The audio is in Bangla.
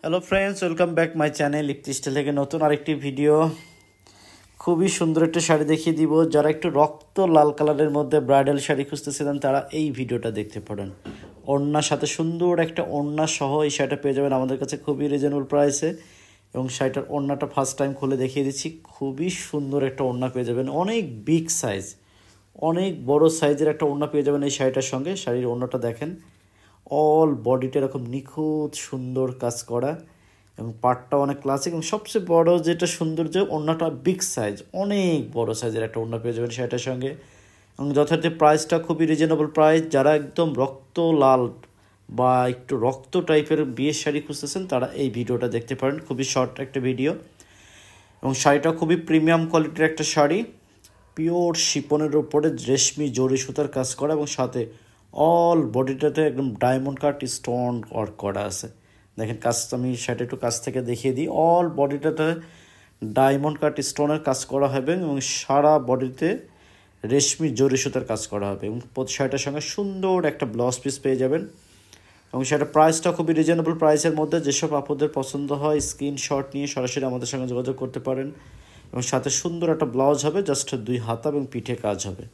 Hello friends, welcome back my channel Lipti style থেকে নতুন আরেকটি ভিডিও। খুবই সুন্দর একটা শাড়ি দেখিয়ে দিব। যারা একটু রক্ত লাল কালারের মধ্যে ব্রাইডাল শাড়ি খুঁজতেছিলেন তারা এই ভিডিওটা দেখতে পারেন। ওড়নার সাথে সুন্দর একটা ওড়না সহ এই শাড়িটা পেয়ে যাবেন আমাদের কাছে খুবই রিজনেবল প্রাইসে। এবং শাড়িটার ওড়নাটা ফার্স্ট টাইম খুলে দেখিয়ে দিচ্ছি। খুবই সুন্দর একটা ওড়না পেয়ে যাবেন, অনেক বিগ সাইজ, অনেক বড় সাইজের একটা ওড়না পেয়ে যাবেন এই শাড়িটার সঙ্গে। শাড়ির ওড়নাটা দেখেন, অল বডিটা এরকম নিখুঁত সুন্দর কাজ করা এবং পাটটা অনেক ক্লাসিক। এবং সবচেয়ে বড় যেটা সৌন্দর্য, ওড়নাটা বিগ সাইজ, অনেক বড় সাইজের একটা ওড়না পেয়ে যাবেন শাড়িটার সঙ্গে। এবং যথার্থ প্রাইসটা খুবই রিজনেবল প্রাইস। যারা একদম রক্ত লাল বা একটু রক্ত টাইপের বিয়ের শাড়ি খুঁজতেছেন তারা এই ভিডিওটা দেখতে পারেন। খুবই শর্ট একটা ভিডিও এবং শাড়িটা খুবই প্রিমিয়াম কোয়ালিটির একটা শাড়ি। পিওর শিপনের উপরে রেশমি জরি সুতার কাজ করা এবং সাথে অল বডিটাতে একদম ডায়মন্ড কাট স্টোন ওয়ার্ক করা আছে। দেখেন কাজ, আমি সেটা একটু কাছ থেকে দেখিয়ে দিই। অল বডিটাতে ডায়মন্ড কাট স্টোনের কাজ করা হবে এবং সারা বডিতে রেশমি জরি সুতার কাজ করা হবে। এবং প্রতি শাড়িটার সঙ্গে সুন্দর একটা ব্লাউজ পিস পেয়ে যাবেন। এবং সেটা প্রাইসটা খুবই রিজনেবল প্রাইসের মধ্যে। যেসব আপনাদের পছন্দ হয় স্ক্রিনশট নিয়ে সরাসরি আমাদের সঙ্গে যোগাযোগ করতে পারেন। এবং সাথে সুন্দর একটা ব্লাউজ হবে, জাস্ট 2 হাতা এবং পিঠে কাজ হবে।